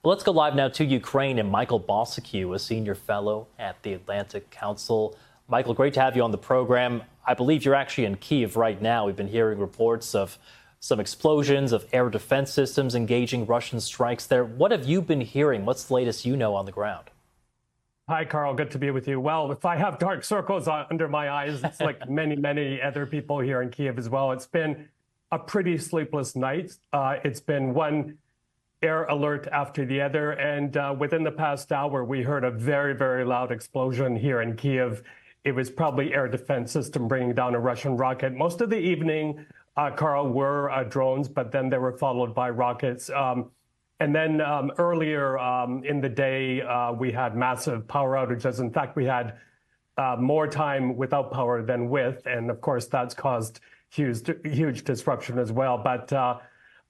Well, let's go live now to Ukraine and Michael Bosicue, a senior fellow at the Atlantic Council. Michael, great to have you on the program. I believe you're actually in Kyiv right now. We've been hearing reports of some explosions of air defense systems engaging Russian strikes there. What have you been hearing? What's the latest you know on the ground? Hi, Carl. Good to be with you. Well, if I have dark circles under my eyes, it's like many other people here in Kyiv as well. It's been a pretty sleepless night. It's been one air alert after the other. And within the past hour, we heard a very loud explosion here in Kyiv. It was probably air defense system bringing down a Russian rocket. Most of the evening, Carl, were drones, but then they were followed by rockets. And then earlier in the day, we had massive power outages. In fact, we had more time without power than with. And of course, that's caused huge disruption as well. But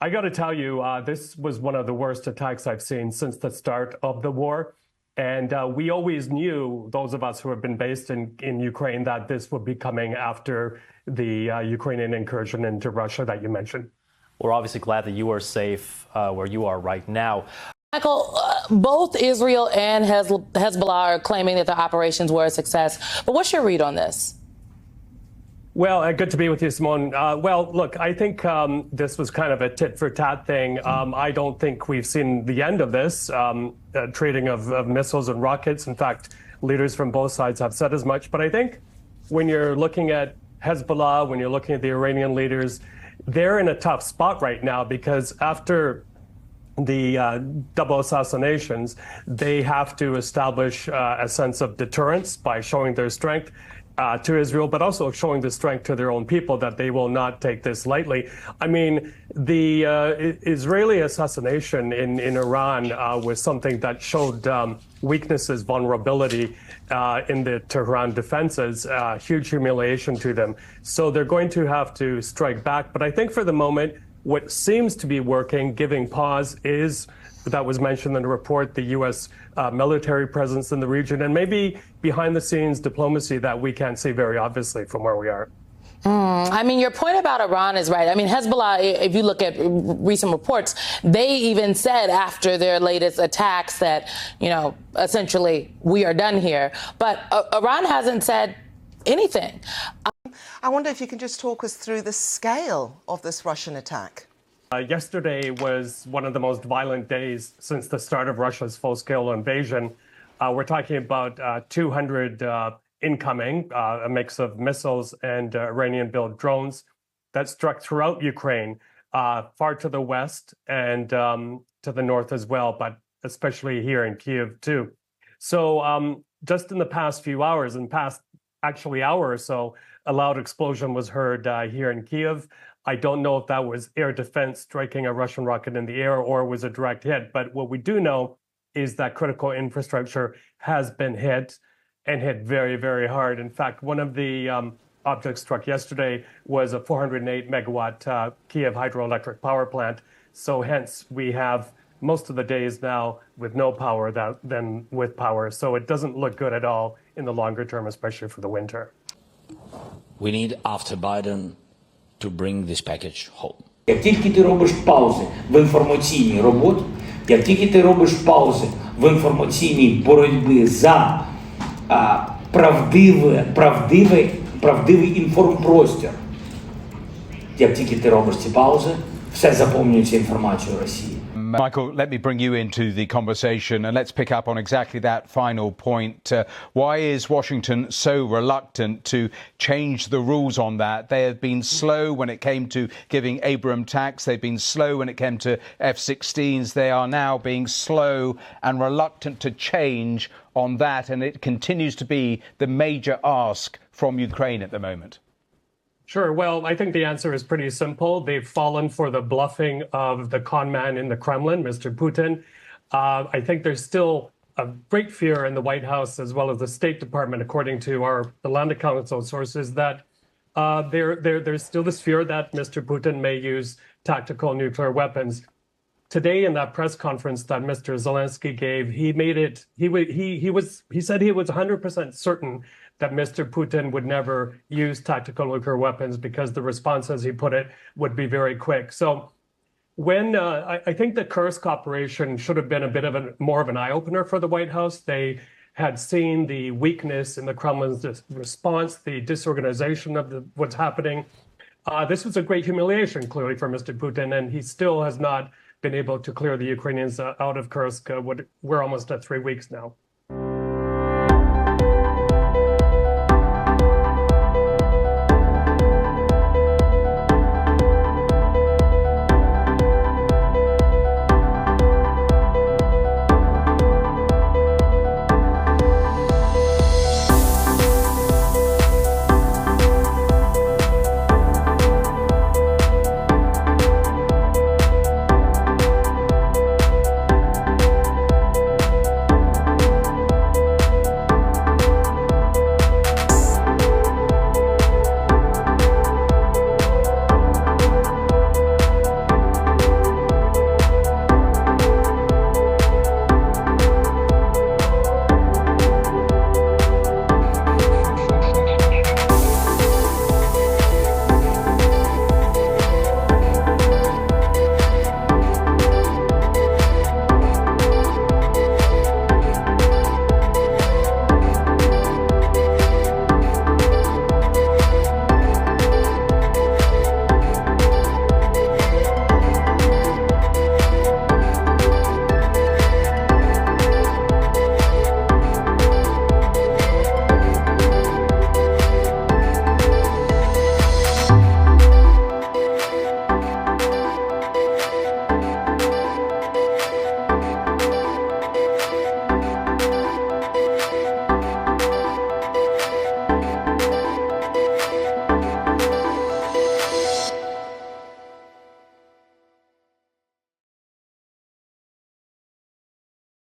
I got to tell you, this was one of the worst attacks I've seen since the start of the war. And we always knew, those of us who have been based in Ukraine, that this would be coming after the Ukrainian incursion into Russia that you mentioned. We're obviously glad that you are safe where you are right now. Michael, both Israel and Hezbollah are claiming that their operations were a success. But what's your read on this? Well, good to be with you, Simone. Well, look, I think this was kind of a tit-for-tat thing. I don't think we've seen the end of this trading of missiles and rockets. In fact, leaders from both sides have said as much. But I think when you're looking at Hezbollah, when you're looking at the Iranian leaders, they're in a tough spot right now because after the double assassinations, they have to establish a sense of deterrence by showing their strength to Israel, but also showing the strength to their own people that they will not take this lightly. I mean, the Israeli assassination in Iran was something that showed weaknesses, vulnerability in the Tehran defenses, huge humiliation to them. So they're going to have to strike back. But I think for the moment, what seems to be working, giving pause, is that was mentioned in the report, the U.S. Military presence in the region, and maybe behind-the-scenes diplomacy that we can't see very obviously from where we are. I mean, your point about Iran is right. I mean, Hezbollah, if you look at recent reports, they even said after their latest attacks that, you know, essentially we are done here. But Iran hasn't said anything. I wonder if you can just talk us through the scale of this Russian attack. Yesterday was one of the most violent days since the start of Russia's full-scale invasion. We're talking about 200 incoming, a mix of missiles and Iranian-built drones that struck throughout Ukraine, far to the west and to the north as well, but especially here in Kyiv too. So just in the past few hours, actually hour or so, a loud explosion was heard here in Kyiv. I don't know if that was air defense striking a Russian rocket in the air or was a direct hit. But what we do know is that critical infrastructure has been hit and hit very hard. In fact, one of the objects struck yesterday was a 408 megawatt Kyiv hydroelectric power plant. So hence we have most of the days now with no power than with power. So it doesn't look good at all in the longer term, especially for the winter. We need, after Biden, to bring this package home. Як тільки ти робиш паузи в інформаційній роботі, як тільки ти робиш паузи в інформаційній боротьбі за правдивий інформпростір, як тільки ти робиш ці паузи, все заповнюється інформацією Росії. Michael, let me bring you into the conversation and let's pick up on exactly that final point. Why is Washington so reluctant to change the rules on that? They have been slow when it came to giving Abrams tax. They've been slow when it came to F-16s. They are now being slow and reluctant to change on that. And it continues to be the major ask from Ukraine at the moment. Sure. Well, I think the answer is pretty simple. They've fallen for the bluffing of the con man in the Kremlin, Mr. Putin. I think there's still a great fear in the White House as well as the State Department, according to our Atlantic Council sources, that there's still this fear that Mr. Putin may use tactical nuclear weapons. Today, in that press conference that Mr. Zelensky gave, he said he was 100% certain that Mr. Putin would never use tactical nuclear weapons because the response, as he put it, would be very quick. So When I think the Kursk operation should have been a bit of more of an eye-opener for the White House. They had seen the weakness in the Kremlin's response, the disorganization of what's happening. This was a great humiliation, clearly, for Mr. Putin, and he still has not been able to clear the Ukrainians out of Kursk. We're almost at 3 weeks now.